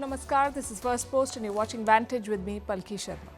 Namaskar. This is Firstpost and you're watching Vantage with me, Palki Sharma.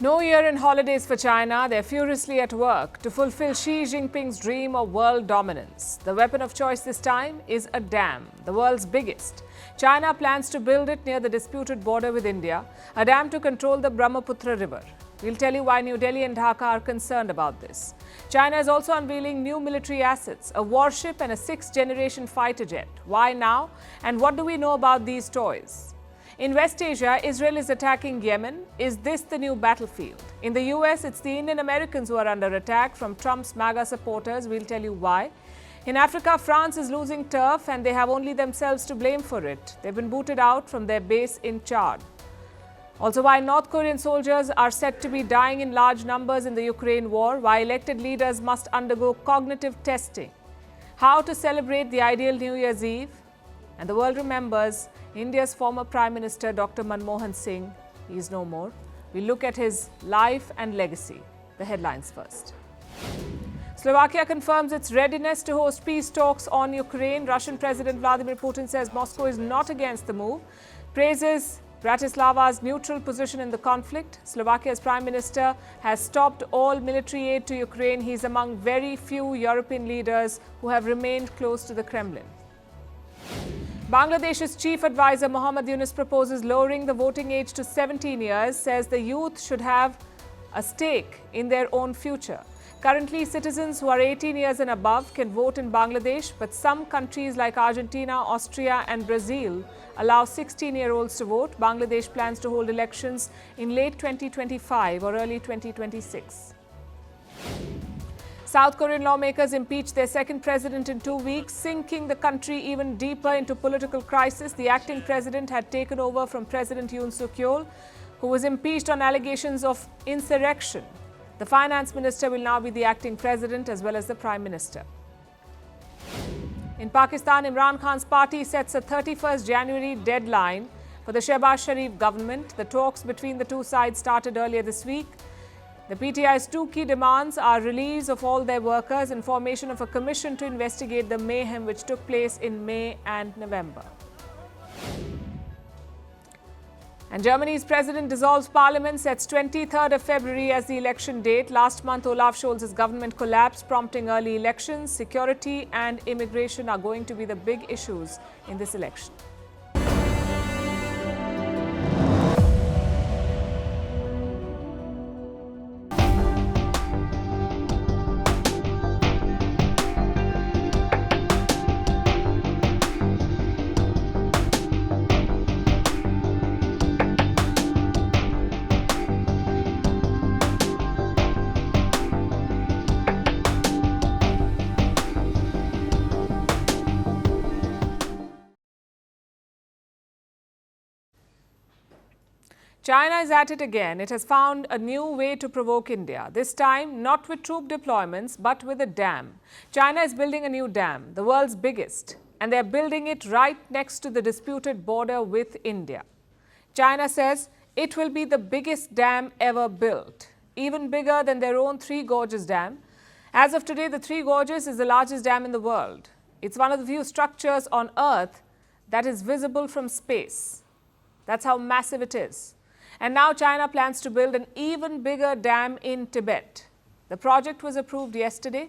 No year-end holidays for China. They're furiously at work to fulfill Xi Jinping's dream of world dominance. The weapon of choice this time is a dam, the world's biggest. China plans to build it near the disputed border with India, a dam to control the Brahmaputra river. We'll tell you why New Delhi and Dhaka are concerned about this. China is also unveiling new military assets, a warship and a sixth-generation fighter jet. Why now? And what do we know about these toys? In West Asia, Israel is attacking Yemen. Is this the new battlefield? In the US, it's the Indian Americans who are under attack from Trump's MAGA supporters. We'll tell you why. In Africa, France is losing turf and they have only themselves to blame for it. They've been booted out from their base in Chad. Also, why North Korean soldiers are said to be dying in large numbers in the Ukraine war, why elected leaders must undergo cognitive testing, how to celebrate the ideal New Year's Eve, and the world remembers India's former Prime Minister Dr. Manmohan Singh. He is no more. We look at his life and legacy. The headlines first. Slovakia confirms its readiness to host peace talks on Ukraine. Russian President Vladimir Putin says Moscow is not against the move, praises Bratislava's neutral position in the conflict. Slovakia's Prime Minister has stopped all military aid to Ukraine. He's among very few European leaders who have remained close to the Kremlin. Bangladesh's chief advisor Mohammad Yunus proposes lowering the voting age to 17 years, says the youth should have a stake in their own future. Currently, citizens who are 18 years and above can vote in Bangladesh, but some countries like Argentina, Austria and Brazil allow 16-year-olds to vote. Bangladesh plans to hold elections in late 2025 or early 2026. South Korean lawmakers impeached their second president in 2 weeks, sinking the country even deeper into political crisis. The acting president had taken over from President Yoon Suk Yeol, who was impeached on allegations of insurrection. The finance minister will now be the acting president as well as the prime minister. In Pakistan, Imran Khan's party sets a 31st January deadline for the Shehbaz Sharif government. The talks between the two sides started earlier this week. The PTI's two key demands are release of all their workers and formation of a commission to investigate the mayhem which took place in May and November. And Germany's president dissolves parliament, sets 23rd of February as the election date. Last month, Olaf Scholz's government collapsed, prompting early elections. Security and immigration are going to be the big issues in this election. China is at it again. It has found a new way to provoke India, this time not with troop deployments, but with a dam. China is building a new dam, the world's biggest, and they're building it right next to the disputed border with India. China says it will be the biggest dam ever built, even bigger than their own Three Gorges Dam. As of today, the Three Gorges is the largest dam in the world. It's one of the few structures on Earth that is visible from space. That's how massive it is. And now China plans to build an even bigger dam in Tibet. The project was approved yesterday.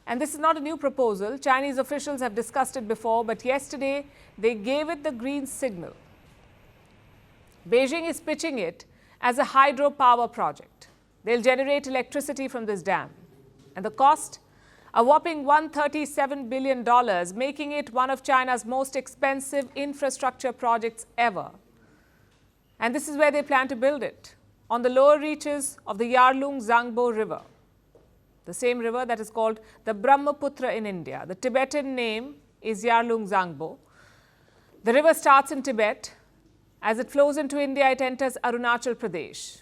And this is not a new proposal. Chinese officials have discussed it before, but yesterday they gave it the green signal. Beijing is pitching it as a hydropower project. They'll generate electricity from this dam. And the cost? A whopping $137 billion, making it one of China's most expensive infrastructure projects ever. And this is where they plan to build it, on the lower reaches of the Yarlung-Zangbo River, the same river that is called the Brahmaputra in India. The Tibetan name is Yarlung-Zangbo. The river starts in Tibet. As it flows into India, it enters Arunachal Pradesh.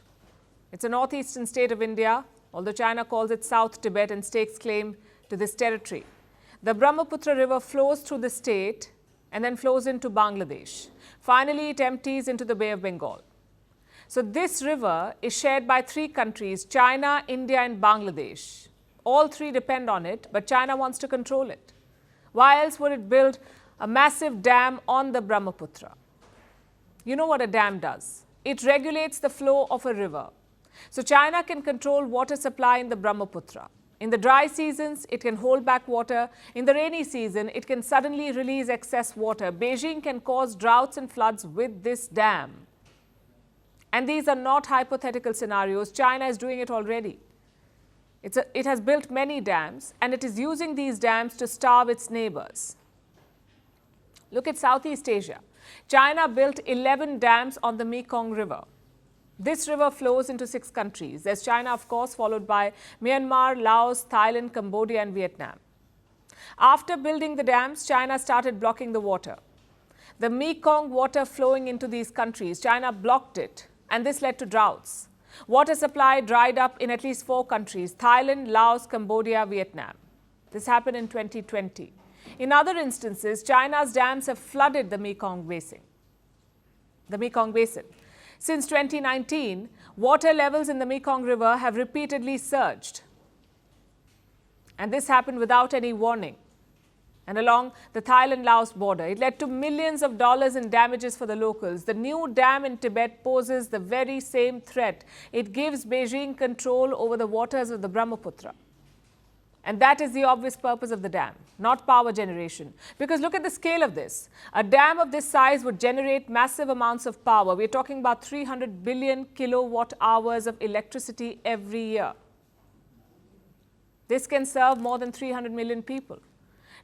It's a northeastern state of India, although China calls it South Tibet and stakes claim to this territory. The Brahmaputra river flows through the state and then flows into Bangladesh. Finally, it empties into the Bay of Bengal. So this river is shared by 3 countries, China, India and Bangladesh. All 3 depend on it, but China wants to control it. Why else would it build a massive dam on the Brahmaputra? You know what a dam does? It regulates the flow of a river. So China can control water supply in the Brahmaputra. In the dry seasons, it can hold back water. In the rainy season, it can suddenly release excess water. Beijing can cause droughts and floods with this dam. And these are not hypothetical scenarios. China is doing it already. It has built many dams, and it is using these dams to starve its neighbors. Look at Southeast Asia. China built 11 dams on the Mekong River. This river flows into 6 countries. There's China, of course, followed by Myanmar, Laos, Thailand, Cambodia and Vietnam. After building the dams, China started blocking the water. The Mekong water flowing into these countries, China blocked it, and this led to droughts. Water supply dried up in at least 4 countries, Thailand, Laos, Cambodia, Vietnam. This happened in 2020. In other instances, China's dams have flooded the Mekong Basin. Since 2019, water levels in the Mekong River have repeatedly surged. And this happened without any warning. And along the Thailand-Laos border, it led to millions of dollars in damages for the locals. The new dam in Tibet poses the very same threat. It gives Beijing control over the waters of the Brahmaputra. And that is the obvious purpose of the dam, not power generation. Because look at the scale of this. A dam of this size would generate massive amounts of power. We're talking about 300 billion kilowatt hours of electricity every year. This can serve more than 300 million people.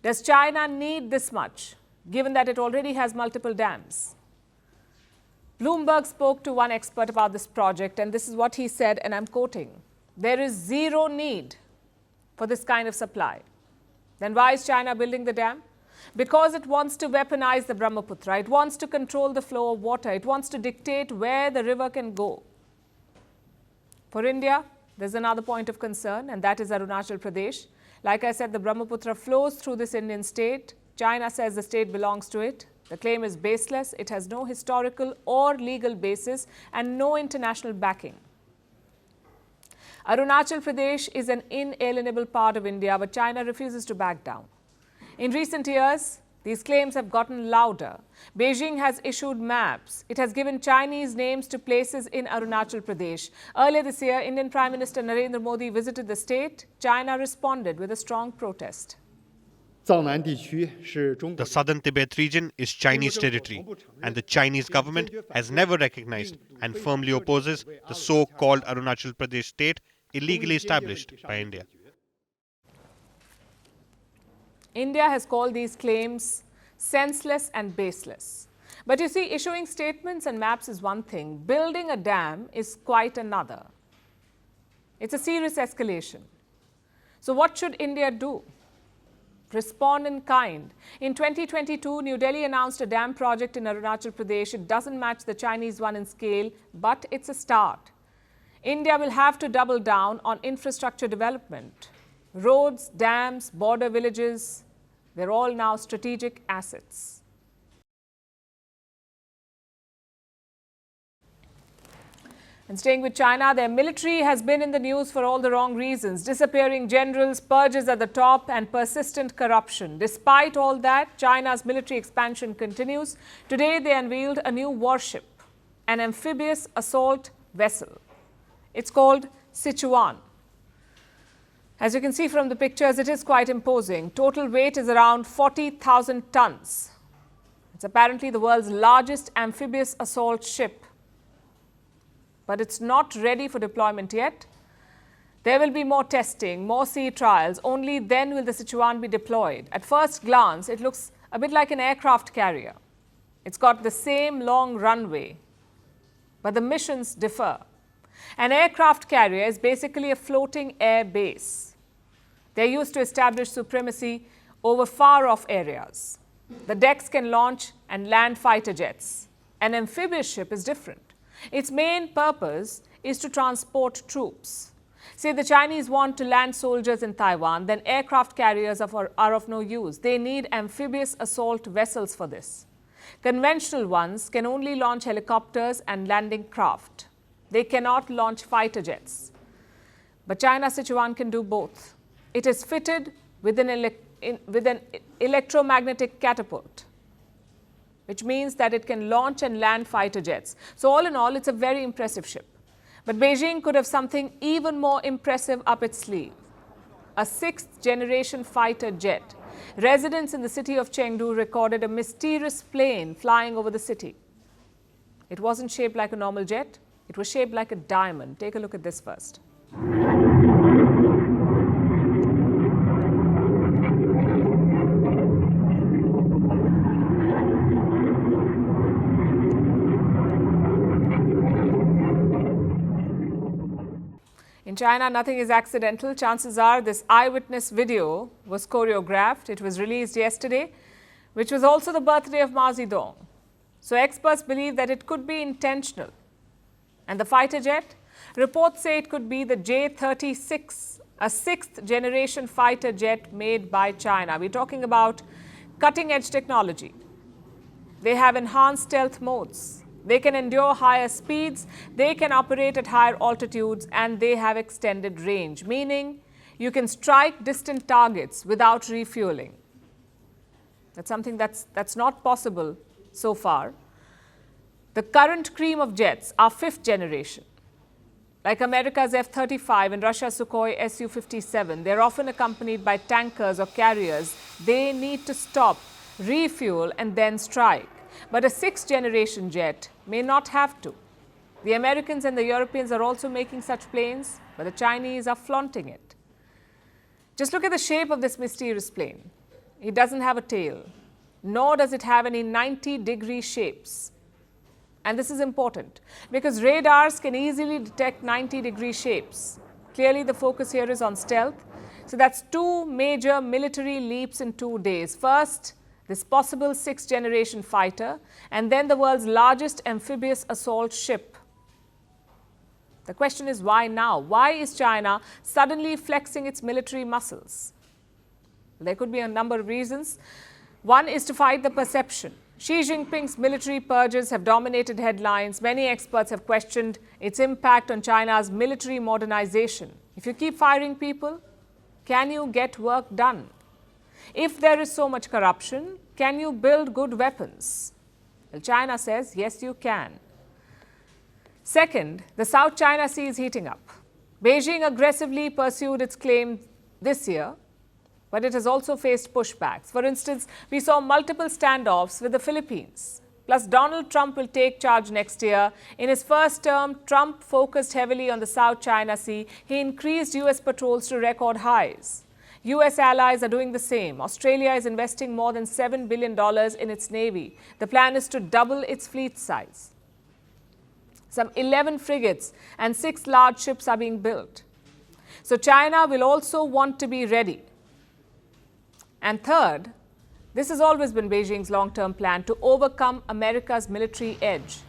Does China need this much, given that it already has multiple dams? Bloomberg spoke to one expert about this project, and this is what he said, and I'm quoting, "There is zero need for this kind of supply." Then why is China building the dam? Because it wants to weaponize the Brahmaputra. It wants to control the flow of water. It wants to dictate where the river can go. For India, there's another point of concern, and that is Arunachal Pradesh. Like I said, the Brahmaputra flows through this Indian state. China says the state belongs to it. The claim is baseless. It has no historical or legal basis and no international backing. Arunachal Pradesh is an inalienable part of India, but China refuses to back down. In recent years, these claims have gotten louder. Beijing has issued maps. It has given Chinese names to places in Arunachal Pradesh. Earlier this year, Indian Prime Minister Narendra Modi visited the state. China responded with a strong protest. The southern Tibet region is Chinese territory, and the Chinese government has never recognized and firmly opposes the so-called Arunachal Pradesh state illegally established by India. India has called these claims senseless and baseless. But you see, issuing statements and maps is one thing. Building a dam is quite another. It's a serious escalation. So what should India do? Respond in kind. In 2022, New Delhi announced a dam project in Arunachal Pradesh. It doesn't match the Chinese one in scale, but it's a start. India will have to double down on infrastructure development. Roads, dams, border villages, they're all now strategic assets. And staying with China, their military has been in the news for all the wrong reasons. Disappearing generals, purges at the top, and persistent corruption. Despite all that, China's military expansion continues. Today, they unveiled a new warship, an amphibious assault vessel. It's called Sichuan. As you can see from the pictures, it is quite imposing. Total weight is around 40,000 tons. It's apparently the world's largest amphibious assault ship. But it's not ready for deployment yet. There will be more testing, more sea trials. Only then will the Sichuan be deployed. At first glance, it looks a bit like an aircraft carrier. It's got the same long runway, but the missions differ. An aircraft carrier is basically a floating air base. They're used to establish supremacy over far-off areas. The decks can launch and land fighter jets. An amphibious ship is different. Its main purpose is to transport troops. Say the Chinese want to land soldiers in Taiwan, then aircraft carriers are of no use. They need amphibious assault vessels for this. Conventional ones can only launch helicopters and landing craft. They cannot launch fighter jets. But China's Sichuan can do both. It is fitted with an electromagnetic catapult, which means that it can launch and land fighter jets. So all in all, it's a very impressive ship. But Beijing could have something even more impressive up its sleeve. A 6th-generation fighter jet. Residents in the city of Chengdu recorded a mysterious plane flying over the city. It wasn't shaped like a normal jet. It was shaped like a diamond. Take a look at this first. In China, nothing is accidental. Chances are this eyewitness video was choreographed. It was released yesterday, which was also the birthday of Mao Zedong. So experts believe that it could be intentional. And the fighter jet? Reports say it could be the J-36, a 6th-generation fighter jet made by China. We're talking about cutting-edge technology. They have enhanced stealth modes. They can endure higher speeds, they can operate at higher altitudes, and they have extended range, meaning you can strike distant targets without refueling. That's something that's not possible so far. The current cream of jets are 5th generation. Like America's F-35 and Russia's Sukhoi Su-57, they're often accompanied by tankers or carriers. They need to stop, refuel, and then strike. But a 6th-generation jet may not have to. The Americans and the Europeans are also making such planes, but the Chinese are flaunting it. Just look at the shape of this mysterious plane. It doesn't have a tail, nor does it have any 90-degree shapes. And this is important because radars can easily detect 90-degree shapes. Clearly, the focus here is on stealth. So that's 2 major military leaps in 2 days. First, this possible 6th-generation fighter, and then the world's largest amphibious assault ship. The question is, why now? Why is China suddenly flexing its military muscles? There could be a number of reasons. One is to fight the perception. Xi Jinping's military purges have dominated headlines. Many experts have questioned its impact on China's military modernization. If you keep firing people, can you get work done? If there is so much corruption, can you build good weapons? Well, China says, yes, you can. Second, the South China Sea is heating up. Beijing aggressively pursued its claim this year, but it has also faced pushbacks. For instance, we saw multiple standoffs with the Philippines. Plus, Donald Trump will take charge next year. In his first term, Trump focused heavily on the South China Sea. He increased U.S. patrols to record highs. U.S. allies are doing the same. Australia is investing more than $7 billion in its navy. The plan is to double its fleet size. Some 11 frigates and 6 large ships are being built. So China will also want to be ready. And third, this has always been Beijing's long-term plan to overcome America's military edge.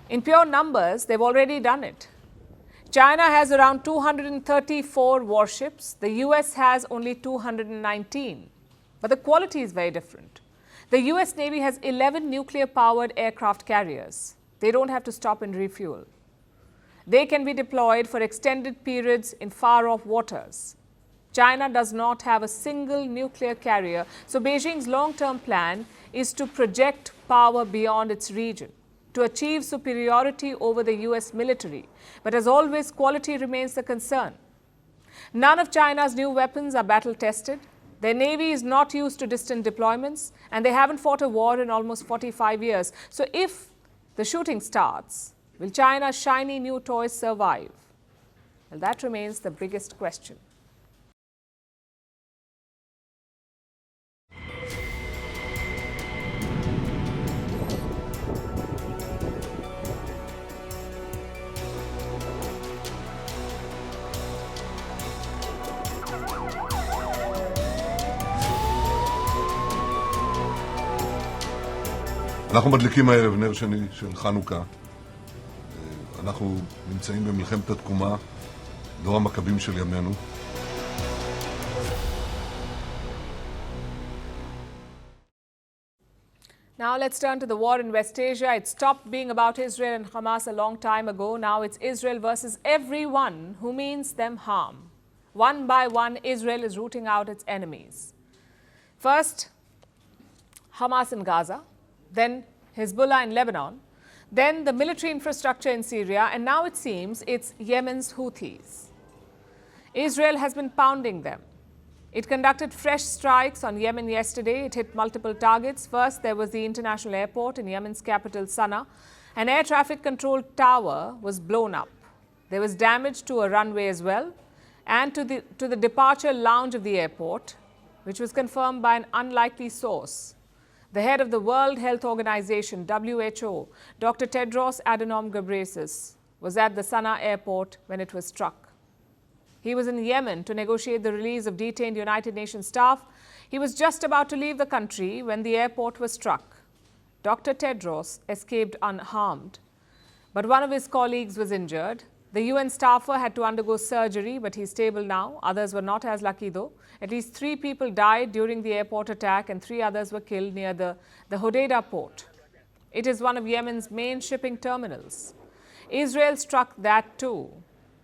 In pure numbers, they've already done it. China has around 234 warships. The US has only 219. But the quality is very different. The US Navy has 11 nuclear-powered aircraft carriers. They don't have to stop and refuel. They can be deployed for extended periods in far-off waters. China does not have a single nuclear carrier, so Beijing's long-term plan is to project power beyond its region, to achieve superiority over the US military. But as always, quality remains the concern. None of China's new weapons are battle-tested. Their navy is not used to distant deployments, and they haven't fought a war in almost 45 years. So if the shooting starts, will China's shiny new toys survive? Well, that remains the biggest question. אנחנו מדליקים הערב נר שני של חנוכה. אנחנו נמצאים במלחמת התקומה. דור המכבים של ימינו. Now let's turn to the war in West Asia. It stopped being about Israel and Hamas a long time ago. Now it's Israel versus everyone who means them harm. One by one, Israel is rooting out its enemies. First, Hamas in Gaza, then Hezbollah in Lebanon, then the military infrastructure in Syria, and now it seems it's Yemen's Houthis. Israel has been pounding them. It conducted fresh strikes on Yemen yesterday. It hit multiple targets. First, there was the international airport in Yemen's capital, Sana'a. An air traffic control tower was blown up. There was damage to a runway as well, and to the departure lounge of the airport, which was confirmed by an unlikely source. The head of the World Health Organization, WHO, Dr. Tedros Adhanom Ghebreyesus, was at the Sana'a airport when it was struck. He was in Yemen to negotiate the release of detained United Nations staff. He was just about to leave the country when the airport was struck. Dr. Tedros escaped unharmed, but one of his colleagues was injured. The UN staffer had to undergo surgery, but he's stable now. Others were not as lucky, though. At least 3 people died during the airport attack, and 3 others were killed near the Hodeidah port. It is one of Yemen's main shipping terminals. Israel struck that too,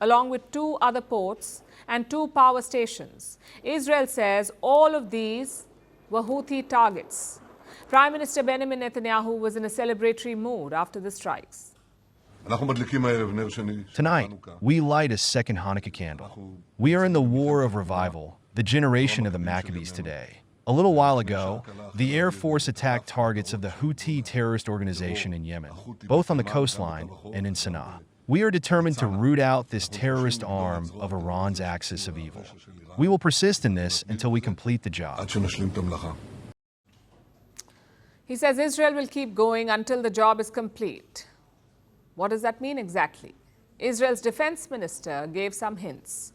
along with 2 other ports and 2 power stations. Israel says all of these were Houthi targets. Prime Minister Benjamin Netanyahu was in a celebratory mood after the strikes. Tonight, we light a second Hanukkah candle. We are in the war of revival, the generation of the Maccabees today. A little while ago, the Air Force attacked targets of the Houthi terrorist organization in Yemen, both on the coastline and in Sana'a. We are determined to root out this terrorist arm of Iran's axis of evil. We will persist in this until we complete the job. He says Israel will keep going until the job is complete. What does that mean exactly? Israel's defense minister gave some hints.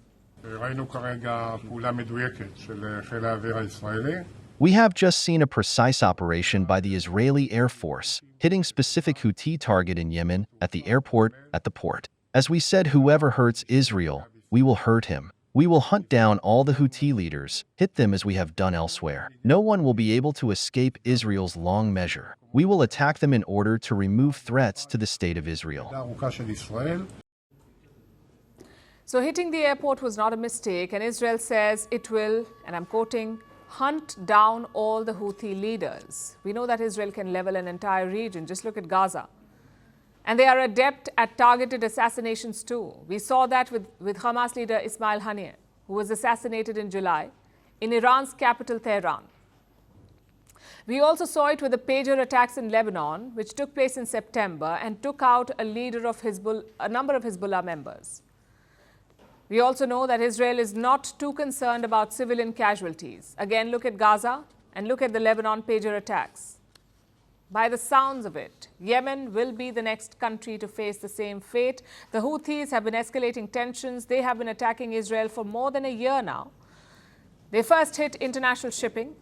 We have just seen a precise operation by the Israeli Air Force, hitting specific Houthi target in Yemen, at the airport, at the port. As we said, whoever hurts Israel, we will hurt him. We will hunt down all the Houthi leaders, hit them as we have done elsewhere. No one will be able to escape Israel's long measure. We will attack them in order to remove threats to the state of Israel. So hitting the airport was not a mistake, and Israel says it will, and I'm quoting, hunt down all the Houthi leaders. We know that Israel can level an entire region. Just look at Gaza. And they are adept at targeted assassinations too. We saw that with Hamas leader Ismail Haniyeh, who was assassinated in July in Iran's capital, Tehran. We also saw it with the pager attacks in Lebanon, which took place in September and took out a number of Hezbollah members. We also know that Israel is not too concerned about civilian casualties. Again, look at Gaza and look at the Lebanon pager attacks. By the sounds of it, Yemen will be the next country to face the same fate. The Houthis have been escalating tensions. They have been attacking Israel for more than a year now. They first hit international shipping.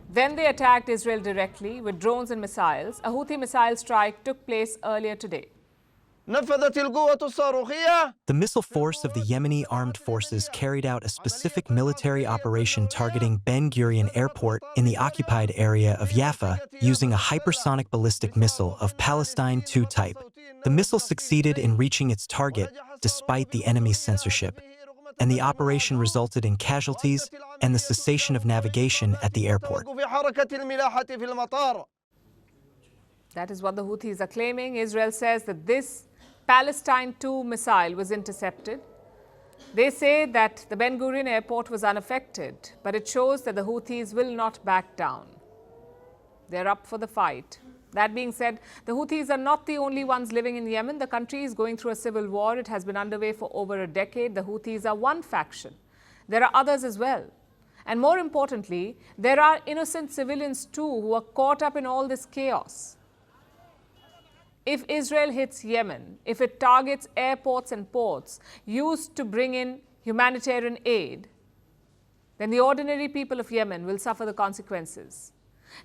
Then they attacked Israel directly with drones and missiles. A Houthi missile strike took place earlier today. The missile force of the Yemeni armed forces carried out a specific military operation targeting Ben Gurion Airport in the occupied area of Jaffa using a hypersonic ballistic missile of Palestine II type. The missile succeeded in reaching its target despite the enemy's censorship, and the operation resulted in casualties and the cessation of navigation at the airport. That is what the Houthis are claiming. Israel says that this Palestine II missile was intercepted. They say that the Ben Gurion airport was unaffected, but it shows that the Houthis will not back down. They're up for the fight. That being said, the Houthis are not the only ones living in Yemen. The country is going through a civil war. It has been underway for over a decade. The Houthis are one faction. There are others as well. And more importantly, there are innocent civilians too who are caught up in all this chaos. If Israel hits Yemen, if it targets airports and ports used to bring in humanitarian aid, then the ordinary people of Yemen will suffer the consequences.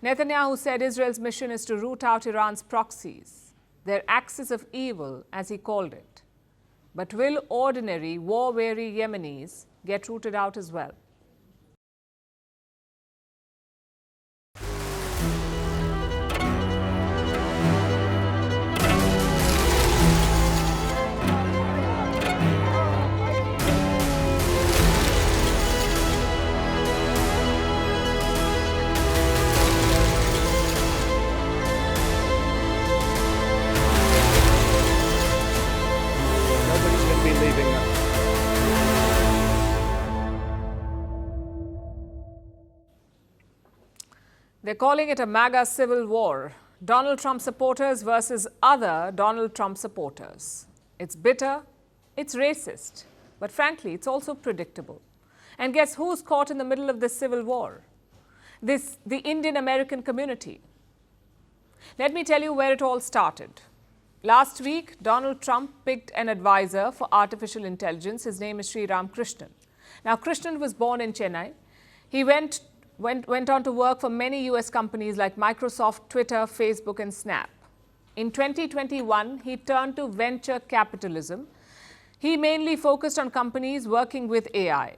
Netanyahu said Israel's mission is to root out Iran's proxies, their axis of evil, as he called it. But will ordinary, war-weary Yemenis get rooted out as well? Nobody's going to be leaving them. They're calling it a MAGA civil war. Donald Trump supporters versus other Donald Trump supporters. It's bitter, it's racist, but frankly, it's also predictable. And guess who's caught in the middle of this civil war? The Indian American community. Let me tell you where it all started. Last week, Donald Trump picked an advisor for artificial intelligence. His name is Sri Ram Krishnan. Now, Krishnan was born in Chennai. He went on to work for many US companies like Microsoft, Twitter, Facebook, and Snap. In 2021, he turned to venture capitalism. He mainly focused on companies working with AI.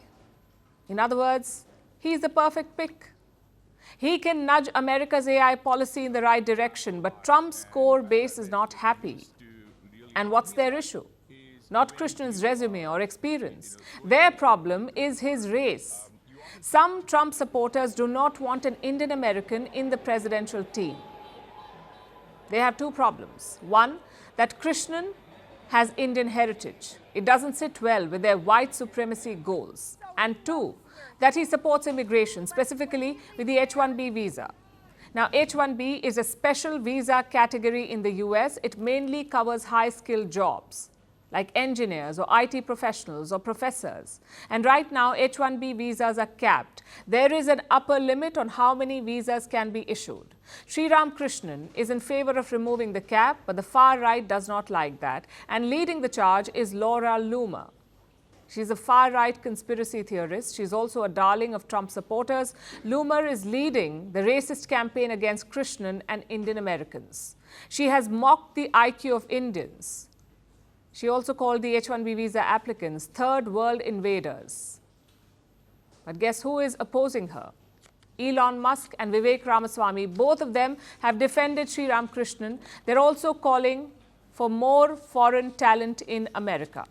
In other words, he's the perfect pick. He can nudge America's AI policy in the right direction, but Trump's core base is not happy. And what's their issue? Not Krishnan's resume or experience. Their problem is his race. Some Trump supporters do not want an Indian American in the presidential team. They have two problems. One, that Krishnan has Indian heritage. It doesn't sit well with their white supremacy goals. And two, that he supports immigration, specifically with the H-1B visa. Now, H-1B is a special visa category in the US. It mainly covers high-skilled jobs, like engineers or IT professionals or professors. And right now, H-1B visas are capped. There is an upper limit on how many visas can be issued. Sri Ram Krishnan is in favor of removing the cap, but the far right does not like that. And leading the charge is Laura Loomer. She's a far-right conspiracy theorist. She's also a darling of Trump supporters. Loomer is leading the racist campaign against Krishnan and Indian Americans. She has mocked the IQ of Indians. She also called the H-1B visa applicants third world invaders. But guess who is opposing her? Elon Musk and Vivek Ramaswamy, both of them have defended Sri Ram Krishnan. They're also calling for more foreign talent in America.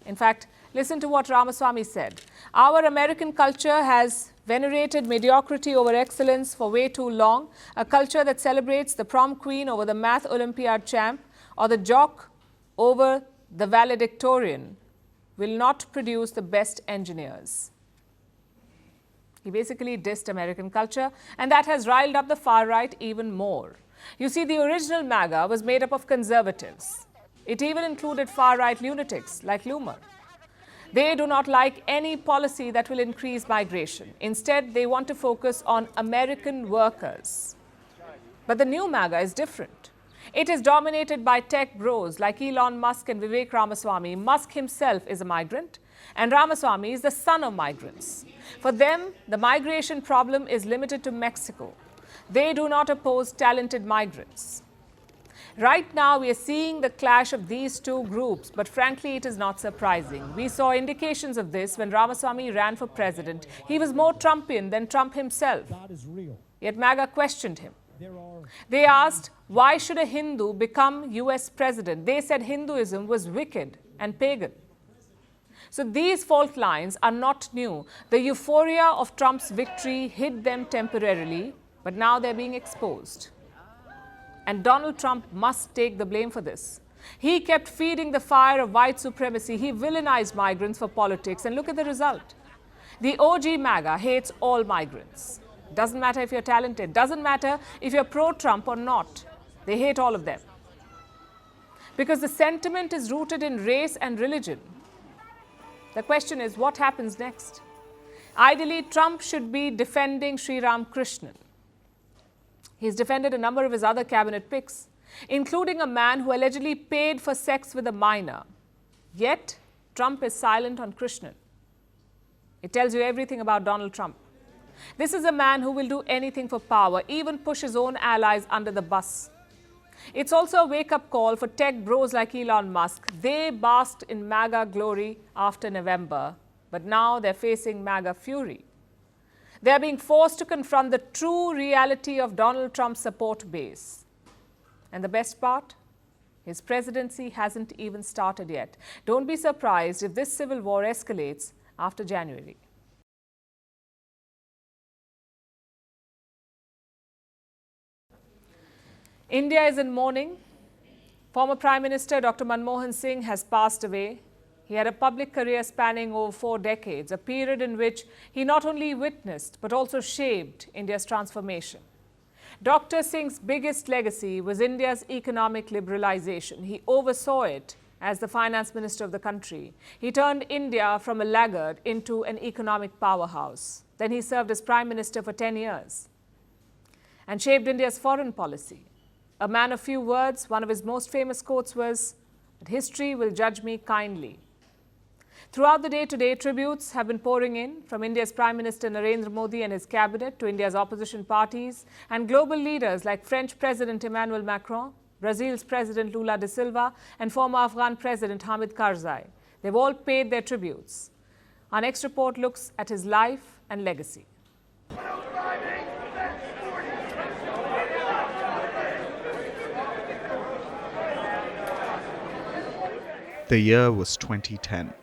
In fact, listen to what Ramaswamy said. Our American culture has venerated mediocrity over excellence for way too long, a culture that celebrates the prom queen over the math Olympiad champ or the jock over the valedictorian will not produce the best engineers. He basically dissed American culture, and that has riled up the far right even more. You see, the original MAGA was made up of conservatives. It even included far-right lunatics like Loomer. They do not like any policy that will increase migration. Instead, they want to focus on American workers. But the new MAGA is different. It is dominated by tech bros like Elon Musk and Vivek Ramaswamy. Musk himself is a migrant, and Ramaswamy is the son of migrants. For them, the migration problem is limited to Mexico. They do not oppose talented migrants. Right now, we are seeing the clash of these two groups, but frankly, it is not surprising. We saw indications of this when Ramaswamy ran for president. He was more Trumpian than Trump himself. Yet MAGA questioned him. They asked, why should a Hindu become US president? They said Hinduism was wicked and pagan. So these fault lines are not new. The euphoria of Trump's victory hid them temporarily, but now they're being exposed. And Donald Trump must take the blame for this. He kept feeding the fire of white supremacy. He villainized migrants for politics, and look at the result. The OG MAGA hates all migrants. Doesn't matter if you're talented. Doesn't matter if you're pro-Trump or not. They hate all of them. Because the sentiment is rooted in race and religion. The question is, what happens next? Ideally, Trump should be defending Sri Ram Krishnan. He's defended a number of his other cabinet picks, including a man who allegedly paid for sex with a minor. Yet, Trump is silent on Krishnan. It tells you everything about Donald Trump. This is a man who will do anything for power, even push his own allies under the bus. It's also a wake-up call for tech bros like Elon Musk. They basked in MAGA glory after November, but now they're facing MAGA fury. They're being forced to confront the true reality of Donald Trump's support base. And the best part? His presidency hasn't even started yet. Don't be surprised if this civil war escalates after January. India is in mourning. Former Prime Minister Dr. Manmohan Singh has passed away. He had a public career spanning over 4 decades, a period in which he not only witnessed but also shaped India's transformation. Dr. Singh's biggest legacy was India's economic liberalization. He oversaw it as the finance minister of the country. He turned India from a laggard into an economic powerhouse. Then he served as Prime Minister for 10 years and shaped India's foreign policy. A man of few words, one of his most famous quotes was that history will judge me kindly. Throughout the day today, tributes have been pouring in from India's Prime Minister Narendra Modi and his cabinet to India's opposition parties and global leaders like French President Emmanuel Macron, Brazil's President Lula da Silva and former Afghan President Hamid Karzai. They've all paid their tributes. Our next report looks at his life and legacy. The year was 2010.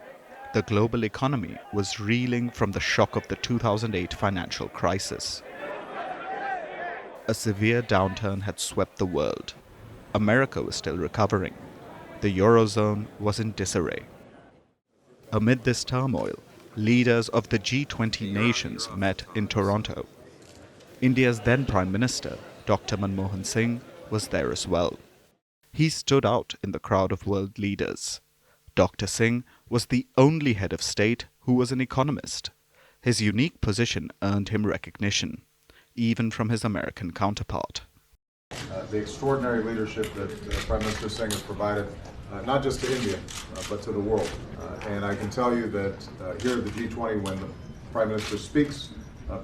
The global economy was reeling from the shock of the 2008 financial crisis. A severe downturn had swept the world. America was still recovering. The Eurozone was in disarray. Amid this turmoil, leaders of the G20 nations met in Toronto. India's then Prime Minister, Dr. Manmohan Singh, was there as well. He stood out in the crowd of world leaders. Dr. Singh was the only head of state who was an economist. His unique position earned him recognition, even from his American counterpart. The extraordinary leadership that Prime Minister Singh has provided, not just to India, but to the world. And I can tell you that here at the G20, when the Prime Minister speaks,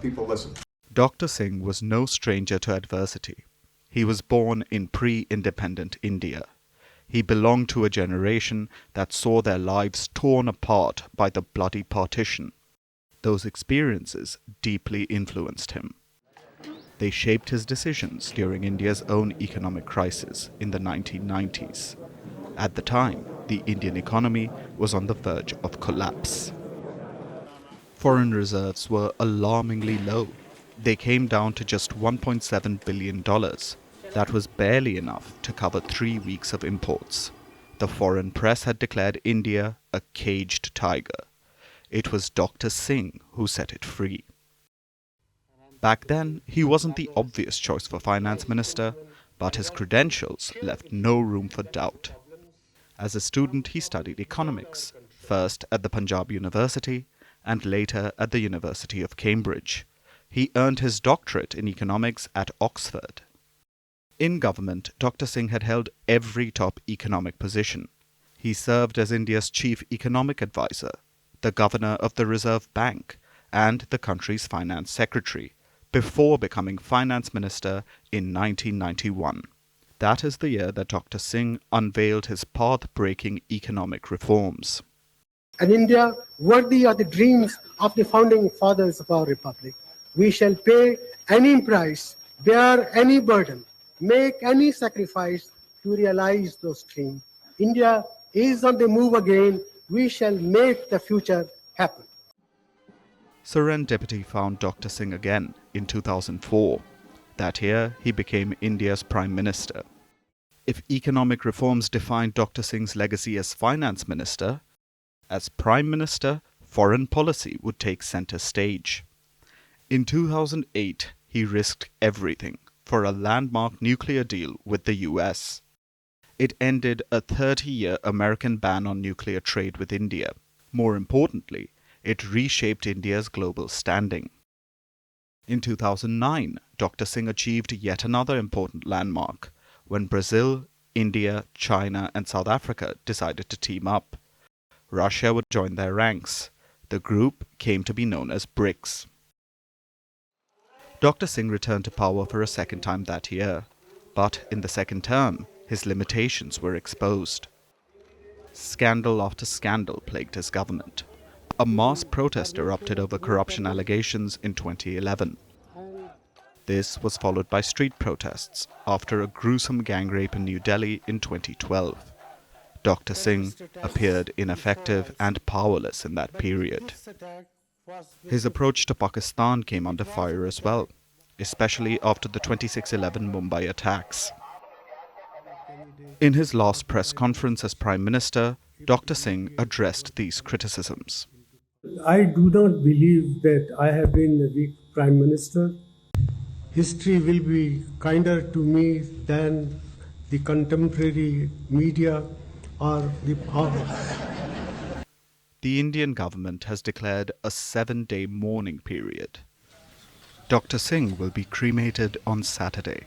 people listen. Dr. Singh was no stranger to adversity. He was born in pre-independent India. He belonged to a generation that saw their lives torn apart by the bloody partition. Those experiences deeply influenced him. They shaped his decisions during India's own economic crisis in the 1990s. At the time, the Indian economy was on the verge of collapse. Foreign reserves were alarmingly low. They came down to just $1.7 billion. That was barely enough to cover 3 weeks of imports. The foreign press had declared India a caged tiger. It was Dr. Singh who set it free. Back then, he wasn't the obvious choice for finance minister, but his credentials left no room for doubt. As a student, he studied economics, first at the Punjab University and later at the University of Cambridge. He earned his doctorate in economics at Oxford. In government, Dr. Singh had held every top economic position. He served as India's chief economic advisor, the governor of the Reserve Bank, and the country's finance secretary, before becoming finance minister in 1991. That is the year that Dr. Singh unveiled his path-breaking economic reforms. An India worthy of the dreams of the founding fathers of our republic. We shall pay any price, bear any burden, make any sacrifice to realize those dreams. India is on the move again. We shall make the future happen. Serendipity found Dr. Singh again in 2004. That year, he became India's Prime Minister. If economic reforms defined Dr. Singh's legacy as finance minister, as Prime Minister, foreign policy would take center stage. In 2008, he risked everything for a landmark nuclear deal with the US. It ended a 30-year American ban on nuclear trade with India. More importantly, it reshaped India's global standing. In 2009, Dr. Singh achieved yet another important landmark when Brazil, India, China, and South Africa decided to team up. Russia would join their ranks. The group came to be known as BRICS. Dr. Singh returned to power for a second time that year, But in the second term, his limitations were exposed. Scandal after scandal plagued his government. A mass protest erupted over corruption allegations in 2011. This was followed by street protests after a gruesome gang rape in New Delhi in 2012. Dr. Singh appeared ineffective and powerless in that period. His approach to Pakistan came under fire as well, especially after the 26/11 Mumbai attacks. In his last press conference as Prime Minister, Dr. Singh addressed these criticisms. I do not believe that I have been a weak Prime Minister. History will be kinder to me than the contemporary media or the power. The Indian government has declared a 7-day mourning period. Dr. Singh will be cremated on Saturday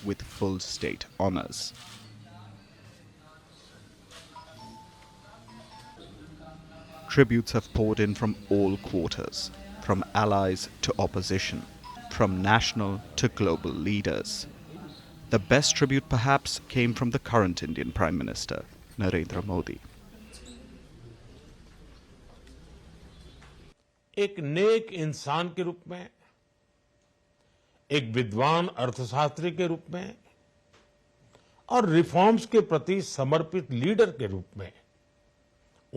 with full state honours. Tributes have poured in from all quarters, from allies to opposition, from national to global leaders. The best tribute perhaps came from the current Indian Prime Minister, Narendra Modi. एक नेक इंसान के रूप में, एक विद्वान अर्थशास्त्री के रूप में और रिफॉर्म्स के प्रति समर्पित लीडर के रूप में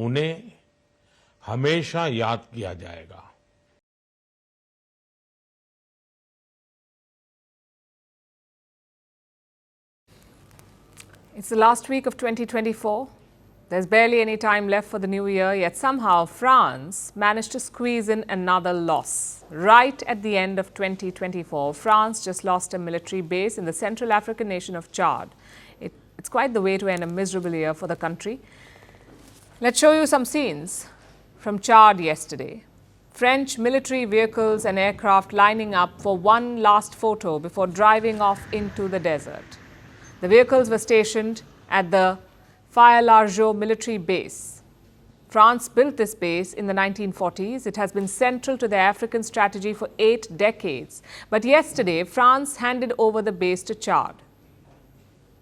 उन्हें हमेशा याद किया जाएगा. It's the last week of 2024. There's barely any time left for the new year, yet somehow France managed to squeeze in another loss. Right at the end of 2024, France just lost a military base in the Central African nation of Chad. It's quite the way to end a miserable year for the country. Let's show you some scenes from Chad yesterday. French military vehicles and aircraft lining up for one last photo before driving off into the desert. The vehicles were stationed at the Faya-Largeau military base. France built this base in the 1940s. It has been central to their African strategy for 8 decades. But yesterday, France handed over the base to Chad.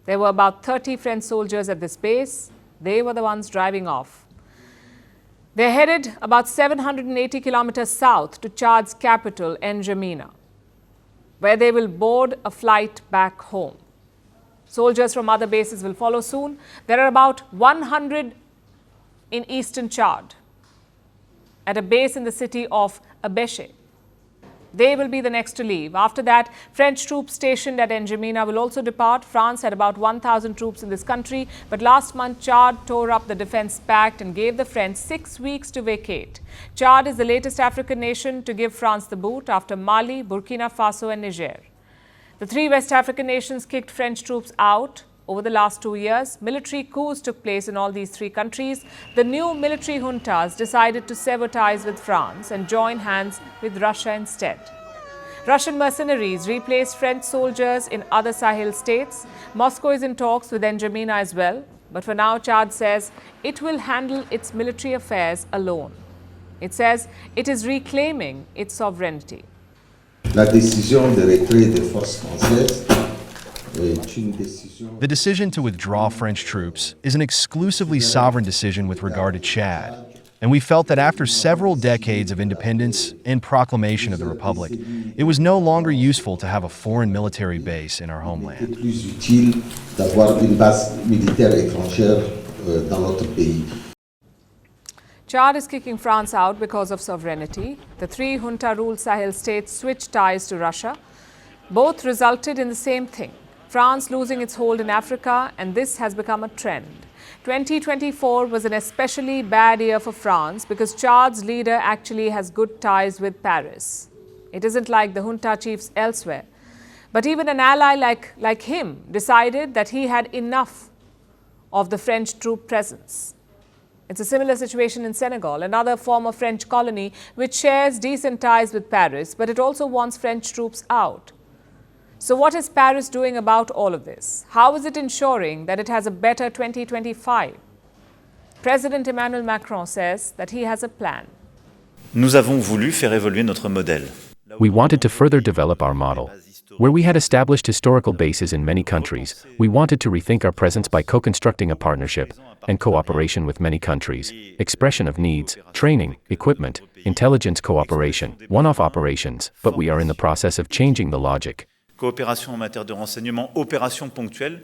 There were about 30 French soldiers at this base. They were the ones driving off. They're headed about 780 kilometers south to Chad's capital, N'Djamena, where they will board a flight back home. Soldiers from other bases will follow soon. There are about 100 in eastern Chad at a base in the city of Abéché. They will be the next to leave. After that, French troops stationed at N'Djamena will also depart. France had about 1,000 troops in this country, but last month Chad tore up the defense pact and gave the French 6 weeks to vacate. Chad is the latest African nation to give France the boot after Mali, Burkina Faso and Niger. The 3 West African nations kicked French troops out over the last 2 years. Military coups took place in all these 3 countries. The new military juntas decided to sever ties with France and join hands with Russia instead. Russian mercenaries replaced French soldiers in other Sahel states. Moscow is in talks with N'Djamena as well. But for now, Chad says it will handle its military affairs alone. It says it is reclaiming its sovereignty. La décision de retrait des forces françaises est une décision. The decision to withdraw French troops is an exclusively sovereign decision with regard to Chad, and we felt that after several decades of independence and proclamation of the Republic, it was no longer useful to have a foreign military base in our homeland. Plus utile d'avoir une base militaire étrangère dans notre pays. Chad is kicking France out because of sovereignty. The 3 junta-ruled Sahel states switched ties to Russia. Both resulted in the same thing, France losing its hold in Africa, and this has become a trend. 2024 was an especially bad year for France because Chad's leader actually has good ties with Paris. It isn't like the junta chiefs elsewhere. But even an ally like him decided that he had enough of the French troop presence. It's a similar situation in Senegal, another former French colony which shares decent ties with Paris, but it also wants French troops out. So what is Paris doing about all of this? How is it ensuring that it has a better 2025? President Emmanuel Macron says that he has a plan. Nous avons voulu faire évoluer notre modèle. We wanted to further develop our model. Where we had established historical bases in many countries, we wanted to rethink our presence by co-constructing a partnership and cooperation with many countries, expression of needs, training, equipment, intelligence cooperation, one-off operations, but we are in the process of changing the logic. Coopération en matière de renseignement, opération ponctuelle.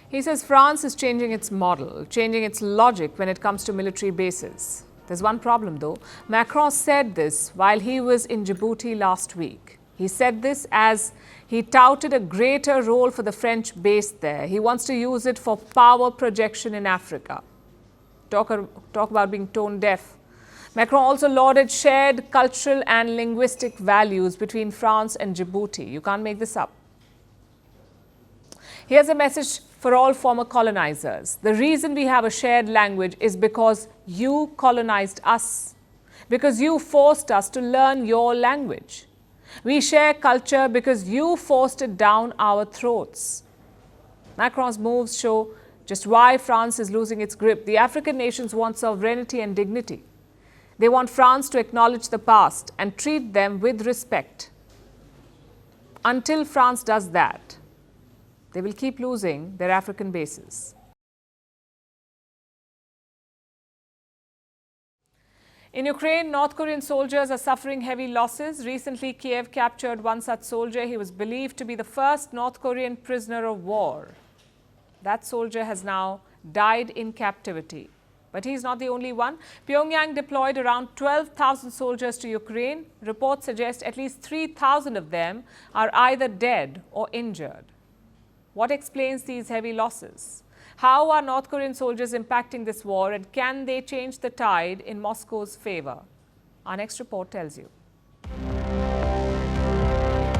He says France is changing its model, changing its logic when it comes to military bases. There's one problem though. Macron said this while he was in Djibouti last week. He said this as he touted a greater role for the French base there. He wants to use it for power projection in Africa. Talk about being tone deaf. Macron also lauded shared cultural and linguistic values between France and Djibouti. You can't make this up. Here's a message for all former colonizers. The reason we have a shared language is because you colonized us, because you forced us to learn your language. We share culture because you forced it down our throats. Macron's moves show just why France is losing its grip. The African nations want sovereignty and dignity. They want France to acknowledge the past and treat them with respect. Until France does that, they will keep losing their African bases. In Ukraine, North Korean soldiers are suffering heavy losses. Recently, Kiev captured one such soldier. He was believed to be the first North Korean prisoner of war. That soldier has now died in captivity. But he's not the only one. Pyongyang deployed around 12,000 soldiers to Ukraine. Reports suggest at least 3,000 of them are either dead or injured. What explains these heavy losses? How are North Korean soldiers impacting this war, and can they change the tide in Moscow's favor? Our next report tells you.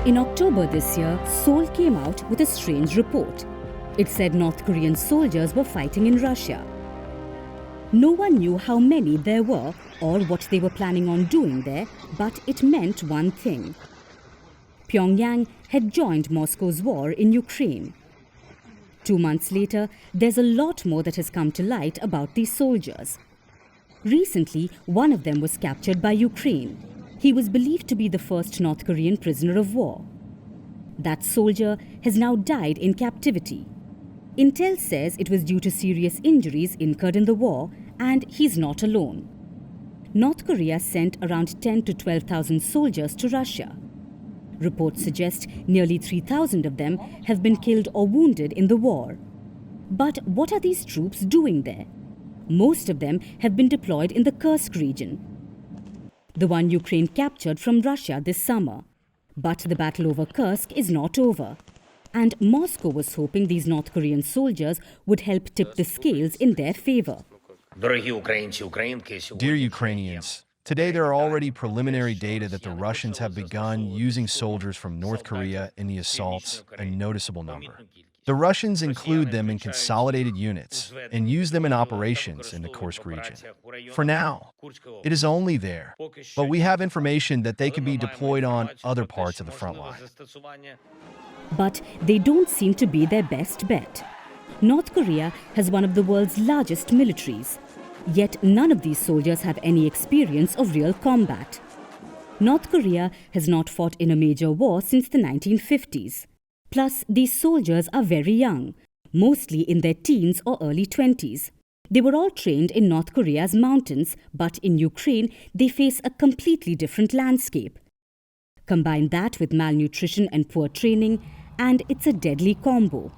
In October this year, Seoul came out with a strange report. It said North Korean soldiers were fighting in Russia. No one knew how many there were or what they were planning on doing there, but it meant one thing. Pyongyang had joined Moscow's war in Ukraine. 2 months later, there's a lot more that has come to light about these soldiers. Recently, one of them was captured by Ukraine. He was believed to be the first North Korean prisoner of war. That soldier has now died in captivity. Intel says it was due to serious injuries incurred in the war, and he's not alone. North Korea sent around 10 to 12,000 soldiers to Russia. Reports suggest nearly 3,000 of them have been killed or wounded in the war. But what are these troops doing there? Most of them have been deployed in the Kursk region, the one Ukraine captured from Russia this summer. But the battle over Kursk is not over. And Moscow was hoping these North Korean soldiers would help tip the scales in their favor. Dear Ukrainians, today there are already preliminary data that the Russians have begun using soldiers from North Korea in the assaults, a noticeable number. The Russians include them in consolidated units and use them in operations in the Kursk region. For now, it is only there, but we have information that they can be deployed on other parts of the front line. But they don't seem to be their best bet. North Korea has one of the world's largest militaries. Yet none of these soldiers have any experience of real combat. North Korea has not fought in a major war since the 1950s. Plus, these soldiers are very young, mostly in their teens or early 20s. They were all trained in North Korea's mountains, but in Ukraine, they face a completely different landscape. Combine that with malnutrition and poor training, and it's a deadly combo.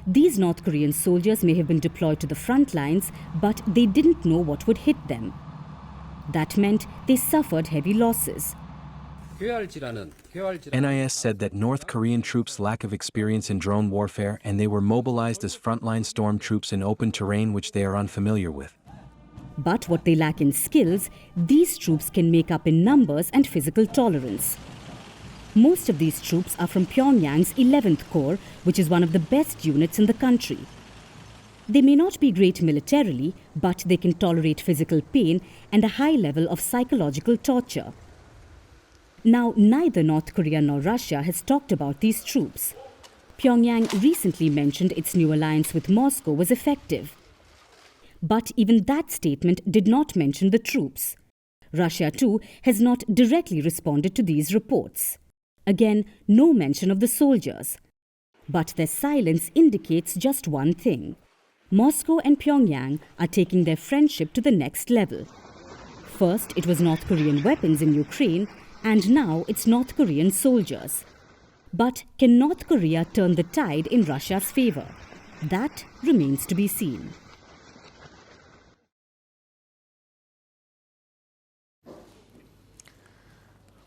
These North Korean soldiers may have been deployed to the front lines, but they didn't know what would hit them. That meant they suffered heavy losses. NIS said that North Korean troops lack of experience in drone warfare, and they were mobilized as frontline storm troops in open terrain which they are unfamiliar with. But what they lack in skills, these troops can make up in numbers and physical tolerance. Most of these troops are from Pyongyang's 11th Corps, which is one of the best units in the country. They may not be great militarily, but they can tolerate physical pain and a high level of psychological torture. Now, neither North Korea nor Russia has talked about these troops. Pyongyang recently mentioned its new alliance with Moscow was effective. But even that statement did not mention the troops. Russia, too, has not directly responded to these reports. Again, no mention of the soldiers. But their silence indicates just one thing. Moscow and Pyongyang are taking their friendship to the next level. First, it was North Korean weapons in Ukraine, and now it's North Korean soldiers. But can North Korea turn the tide in Russia's favor? That remains to be seen.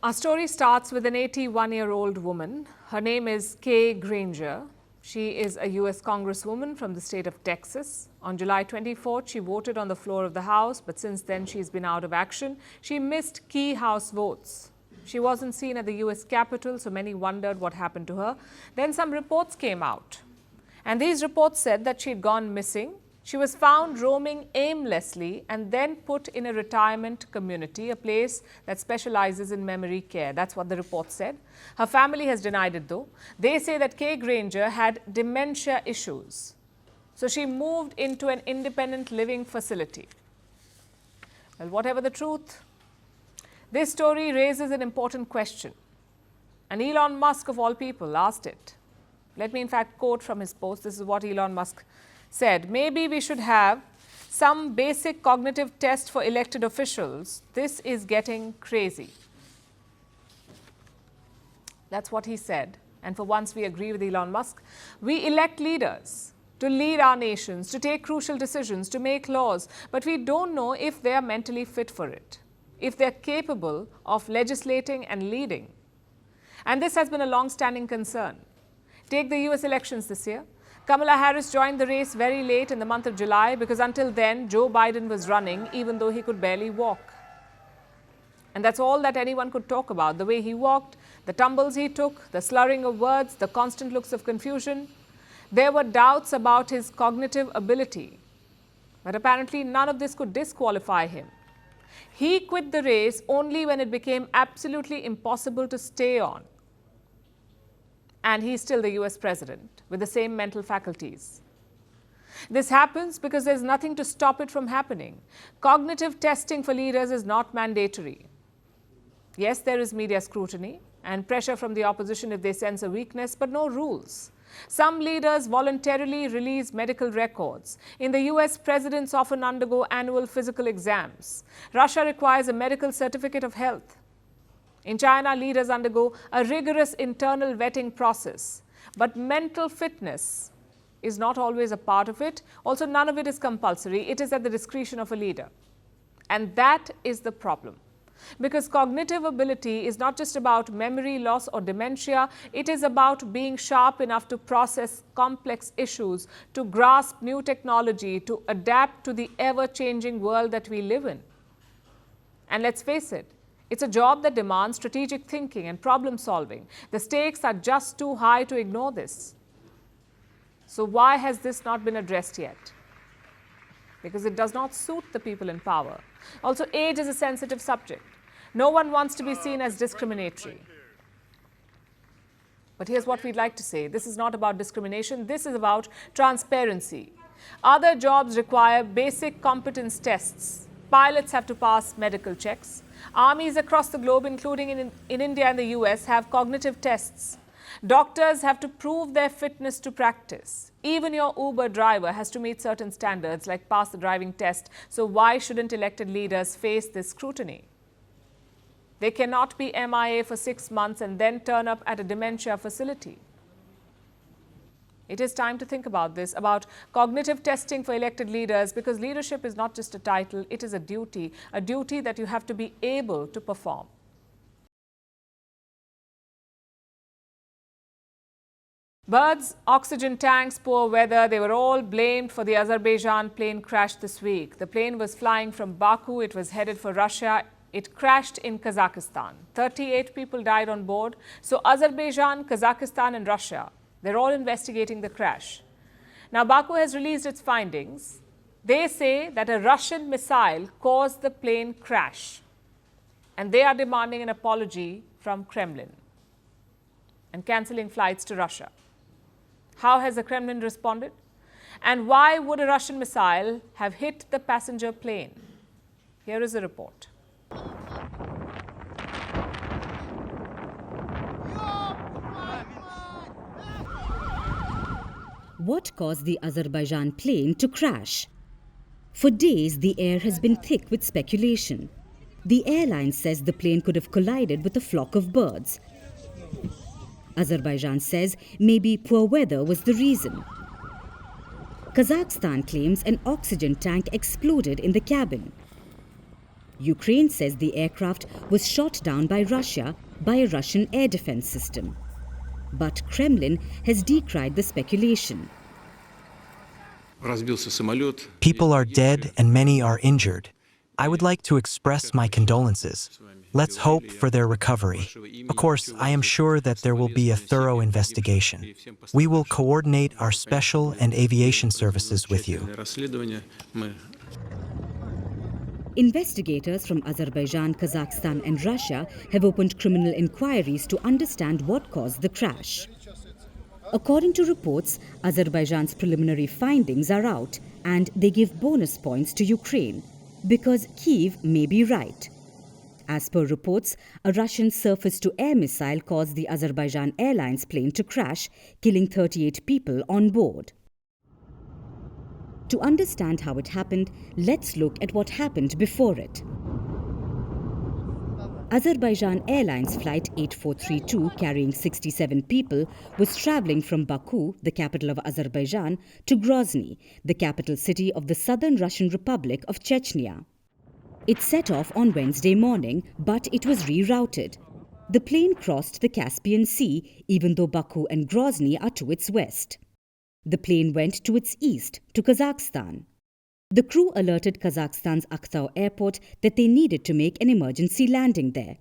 Our story starts with an 81-year-old woman. Her name is Kay Granger. She is a U.S. Congresswoman from the state of Texas. On July 24th, she voted on the floor of the House, but since then she's been out of action. She missed key House votes. She wasn't seen at the U.S. Capitol, so many wondered what happened to her. Then some reports came out, and these reports said that she'd gone missing. She was found roaming aimlessly and then put in a retirement community, a place that specializes in memory care. That's what the report said. Her family has denied it, though. They say that Kay Granger had dementia issues, so she moved into an independent living facility. Well, whatever the truth, this story raises an important question. And Elon Musk, of all people, asked it. Let me, in fact, quote from his post. This is what Elon Musk said. Maybe we should have some basic cognitive test for elected officials. This is getting crazy. That's what he said. And for once, we agree with Elon Musk. We elect leaders to lead our nations, to take crucial decisions, to make laws, but we don't know if they are mentally fit for it, if they're capable of legislating and leading. And this has been a long-standing concern. Take the US elections this year. Kamala Harris joined the race very late in the month of July because until then, Joe Biden was running even though he could barely walk. And that's all that anyone could talk about, the way he walked, the tumbles he took, the slurring of words, the constant looks of confusion. There were doubts about his cognitive ability, but apparently none of this could disqualify him. He quit the race only when it became absolutely impossible to stay on. And he's still the US president with the same mental faculties. This happens because there's nothing to stop it from happening. Cognitive testing for leaders is not mandatory. Yes, there is media scrutiny and pressure from the opposition if they sense a weakness, but no rules. Some leaders voluntarily release medical records. In the US, presidents often undergo annual physical exams. Russia requires a medical certificate of health. In China, leaders undergo a rigorous internal vetting process. But mental fitness is not always a part of it. Also, none of it is compulsory. It is at the discretion of a leader. And that is the problem. Because cognitive ability is not just about memory loss or dementia. It is about being sharp enough to process complex issues, to grasp new technology, to adapt to the ever-changing world that we live in. And let's face it, it's a job that demands strategic thinking and problem solving. The stakes are just too high to ignore this. So why has this not been addressed yet? Because it does not suit the people in power. Also, age is a sensitive subject. No one wants to be seen as discriminatory. But here's what we'd like to say. This is not about discrimination. This is about transparency. Other jobs require basic competence tests. Pilots have to pass medical checks. Armies across the globe, including in India and the US, have cognitive tests. Doctors have to prove their fitness to practice. Even your Uber driver has to meet certain standards, like pass the driving test. So why shouldn't elected leaders face this scrutiny? They cannot be MIA for 6 months and then turn up at a dementia facility. It is time to think about this, about cognitive testing for elected leaders, because leadership is not just a title, it is a duty that you have to be able to perform. Birds, oxygen tanks, poor weather, they were all blamed for the Azerbaijan plane crash this week. The plane was flying from Baku, it was headed for Russia. It crashed in Kazakhstan. 38 people died on board. So Azerbaijan, Kazakhstan and Russia, they're all investigating the crash. Now, Baku has released its findings. They say that a Russian missile caused the plane crash. And they are demanding an apology from Kremlin and cancelling flights to Russia. How has the Kremlin responded? And why would a Russian missile have hit the passenger plane? Here is a report. what caused the Azerbaijan plane to crash. For days, the air has been thick with speculation. The airline says the plane could have collided with a flock of birds. Azerbaijan says maybe poor weather was the reason. Kazakhstan claims an oxygen tank exploded in the cabin. Ukraine says the aircraft was shot down by Russia by a Russian air defense system. But Kremlin has decried the speculation. People are dead and many are injured. I would like to express my condolences. Let's hope for their recovery. Of course, I am sure that there will be a thorough investigation. We will coordinate our special and aviation services with you. Investigators from Azerbaijan, Kazakhstan and Russia have opened criminal inquiries to understand what caused the crash. According to reports, Azerbaijan's preliminary findings are out and they give bonus points to Ukraine because Kyiv may be right. As per reports, a Russian surface-to-air missile caused the Azerbaijan Airlines plane to crash, killing 38 people on board. To understand how it happened, let's look at what happened before it. Azerbaijan Airlines Flight 8432, carrying 67 people, was traveling from Baku, the capital of Azerbaijan, to Grozny, the capital city of the southern Russian Republic of Chechnya. It set off on Wednesday morning, but it was rerouted. The plane crossed the Caspian Sea, even though Baku and Grozny are to its west. The plane went to its east, to Kazakhstan. The crew alerted Kazakhstan's Aktau airport that they needed to make an emergency landing there.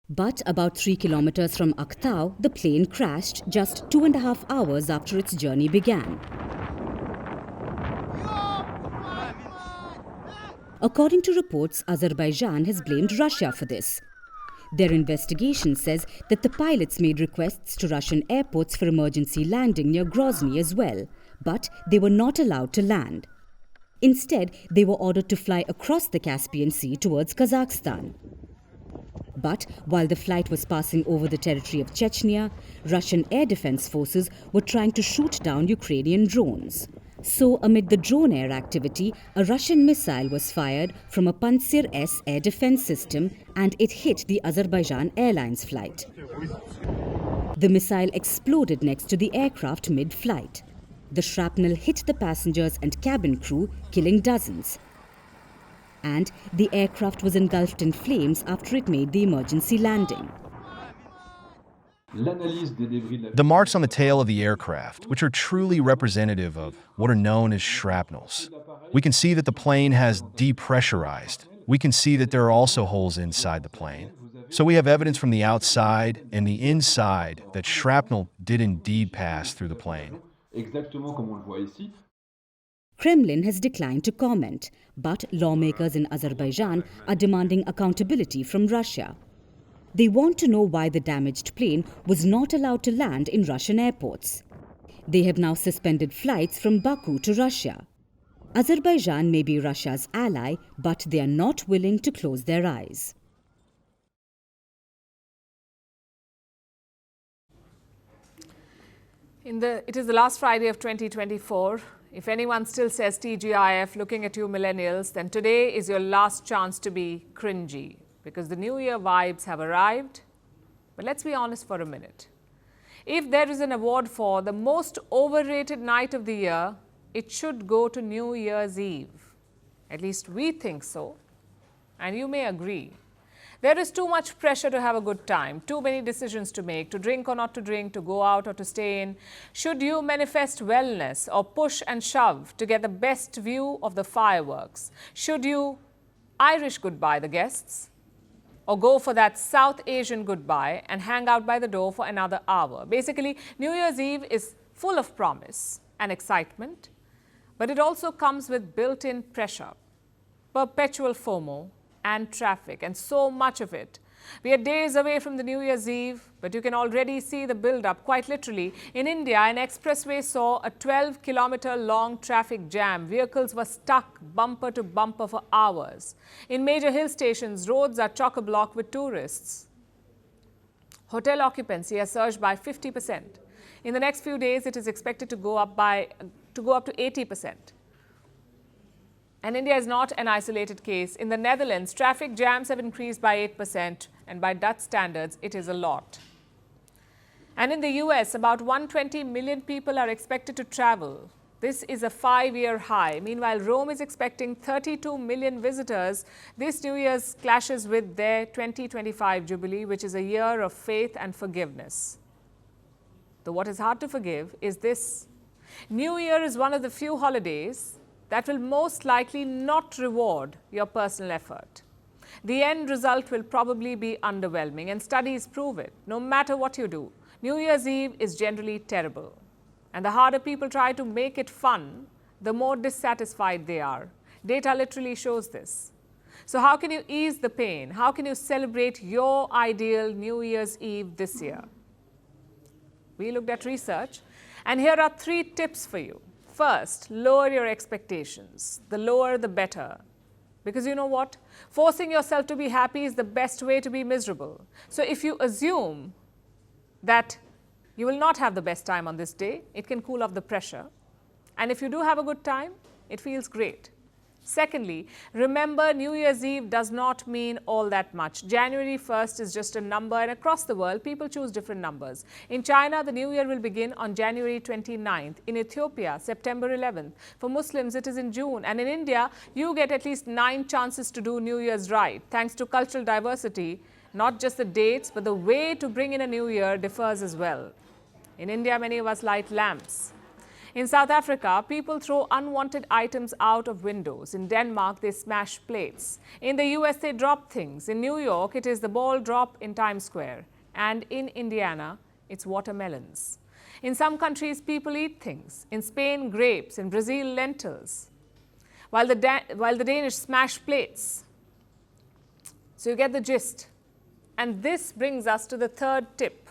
But about 3 kilometers from Aktau, the plane crashed just 2.5 hours after its journey began. According to reports, Azerbaijan has blamed Russia for this. Their investigation says that the pilots made requests to Russian airports for emergency landing near Grozny as well, but they were not allowed to land. Instead, they were ordered to fly across the Caspian Sea towards Kazakhstan. But while the flight was passing over the territory of Chechnya, Russian air defense forces were trying to shoot down Ukrainian drones. So, amid the drone air activity, a Russian missile was fired from a Pantsir S air defense system and it hit the Azerbaijan Airlines flight. The missile exploded next to the aircraft mid-flight. The shrapnel hit the passengers and cabin crew, killing dozens. And the aircraft was engulfed in flames after it made the emergency landing. The marks on the tail of the aircraft, which are truly representative of what are known as shrapnels. We can see that the plane has depressurized. We can see that there are also holes inside the plane. So we have evidence from the outside and the inside that shrapnel did indeed pass through the plane. Kremlin has declined to comment, but lawmakers in Azerbaijan are demanding accountability from Russia. They want to know why the damaged plane was not allowed to land in Russian airports. They have now suspended flights from Baku to Russia. Azerbaijan may be Russia's ally, but they are not willing to close their eyes. It is the last Friday of 2024. If anyone still says TGIF, looking at you millennials, then today is your last chance to be cringy because the New Year vibes have arrived. But let's be honest for a minute. If there is an award for the most overrated night of the year, it should go to New Year's Eve. At least we think so. And you may agree. There is too much pressure to have a good time, too many decisions to make, to drink or not to drink, to go out or to stay in. Should you manifest wellness or push and shove to get the best view of the fireworks? Should you Irish goodbye the guests? Or go for that South Asian goodbye and hang out by the door for another hour? Basically, New Year's Eve is full of promise and excitement, but it also comes with built-in pressure, perpetual FOMO, and traffic, and so much of it. We are days away from the New Year's Eve, but you can already see the build-up, quite literally. In India, an expressway saw a 12-kilometer-long traffic jam. Vehicles were stuck bumper to bumper for hours. In major hill stations, roads are chock-a-block with tourists. Hotel occupancy has surged by 50%. In the next few days, it is expected to go up to 80%. And India is not an isolated case. In the Netherlands, traffic jams have increased by 8%, and by Dutch standards, it is a lot. And in the US, about 120 million people are expected to travel. This is a 5-year high. Meanwhile, Rome is expecting 32 million visitors. This New Year's clashes with their 2025 Jubilee, which is a year of faith and forgiveness. Though what is hard to forgive is this. New Year is one of the few holidays that will most likely not reward your personal effort. The end result will probably be underwhelming, and studies prove it. No matter what you do, New Year's Eve is generally terrible. And the harder people try to make it fun, the more dissatisfied they are. Data literally shows this. So how can you ease the pain? How can you celebrate your ideal New Year's Eve this year? We looked at research, and here are 3 tips for you. First, lower your expectations. The lower, the better. Because you know what? Forcing yourself to be happy is the best way to be miserable. So if you assume that you will not have the best time on this day, it can cool off the pressure. And if you do have a good time, it feels great. Secondly, remember, New Year's Eve does not mean all that much. January 1st is just a number, and across the world, people choose different numbers. In China, the New Year will begin on January 29th. In Ethiopia, September 11th. For Muslims, it is in June. And in India, you get at least 9 chances to do New Year's right. Thanks to cultural diversity, not just the dates, but the way to bring in a new year differs as well. In India, many of us light lamps. In South Africa, people throw unwanted items out of windows. In Denmark, they smash plates. In the US, they drop things. In New York, it is the ball drop in Times Square. And in Indiana, it's watermelons. In some countries, people eat things. In Spain, grapes. In Brazil, lentils. While the Danish smash plates. So you get the gist. And this brings us to the 3rd tip.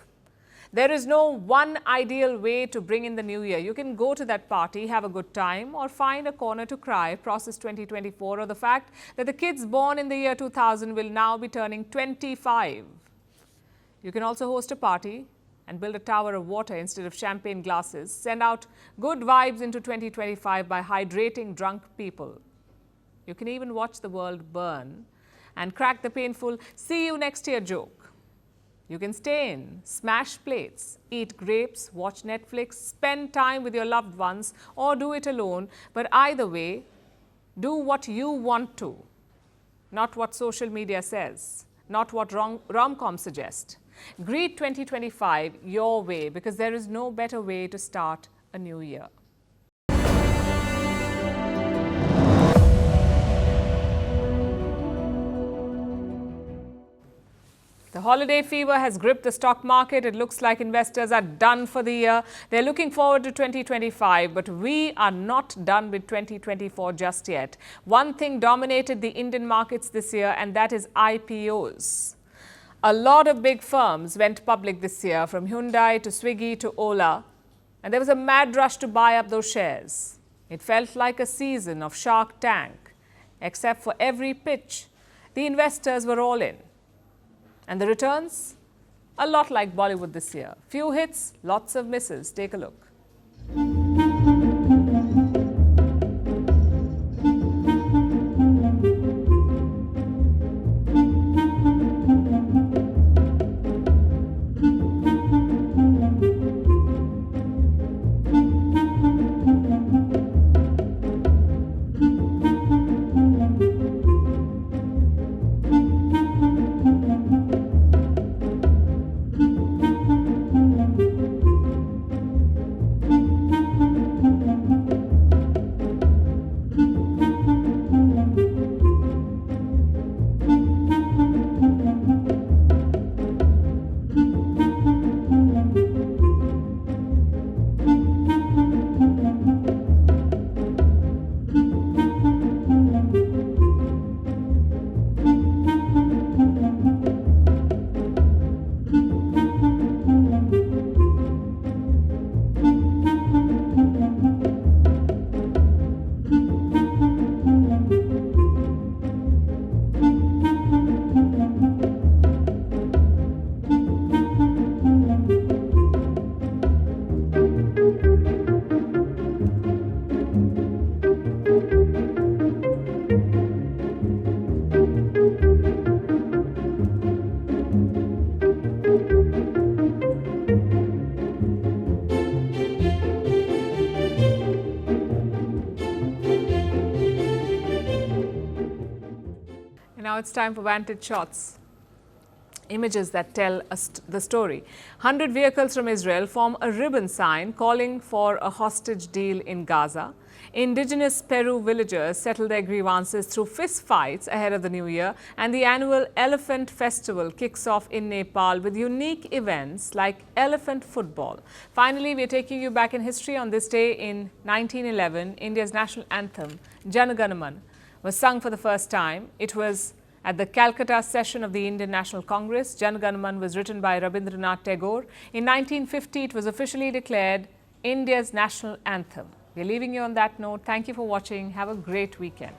There is no one ideal way to bring in the new year. You can go to that party, have a good time, or find a corner to cry, process 2024, or the fact that the kids born in the year 2000 will now be turning 25. You can also host a party and build a tower of water instead of champagne glasses. Send out good vibes into 2025 by hydrating drunk people. You can even watch the world burn and crack the painful "see you next year" joke. You can stay in, smash plates, eat grapes, watch Netflix, spend time with your loved ones, or do it alone. But either way, do what you want to, not what social media says, not what rom-coms suggest. Greet 2025 your way, because there is no better way to start a new year. The holiday fever has gripped the stock market. It looks like investors are done for the year. They're looking forward to 2025, but we are not done with 2024 just yet. One thing dominated the Indian markets this year, and that is IPOs. A lot of big firms went public this year, from Hyundai to Swiggy to Ola, and there was a mad rush to buy up those shares. It felt like a season of Shark Tank, except for every pitch, the investors were all in. And the returns? A lot like Bollywood this year. Few hits, lots of misses. Take a look. Now it's time for Vantage shots. Images that tell the story. 100 vehicles from Israel form a ribbon sign calling for a hostage deal in Gaza. Indigenous Peru villagers settle their grievances through fist fights ahead of the new year, and the annual Elephant Festival kicks off in Nepal with unique events like elephant football. Finally, we are taking you back in history. On this day in 1911, India's national anthem, Jana Gana Man, was sung for the first time. It was at the Calcutta session of the Indian National Congress. Jana Gana Man was written by Rabindranath Tagore. In 1950, it was officially declared India's national anthem. We're leaving you on that note. Thank you for watching. Have a great weekend.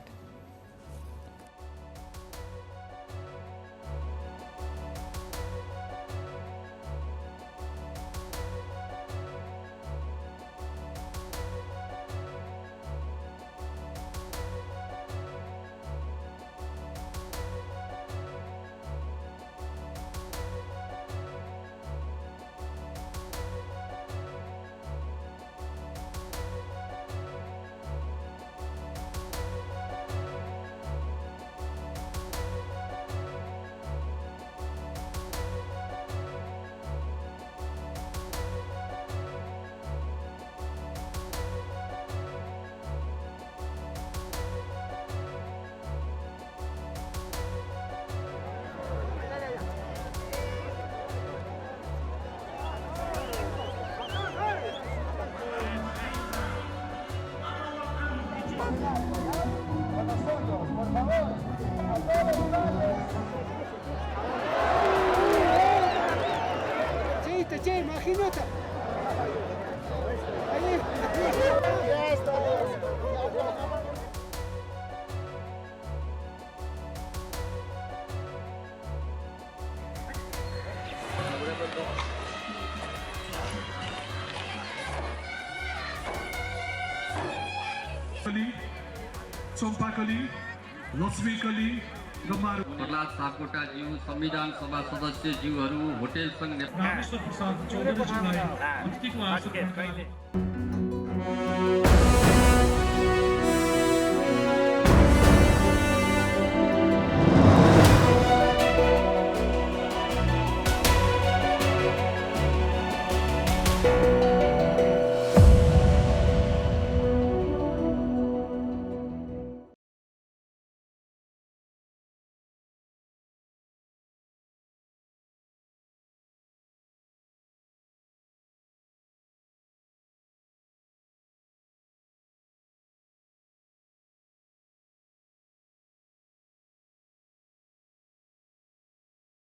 Prahlad सापकोटाज्यू संविधान सभा सदस्यज्यूहरू hotel संघ नेपाल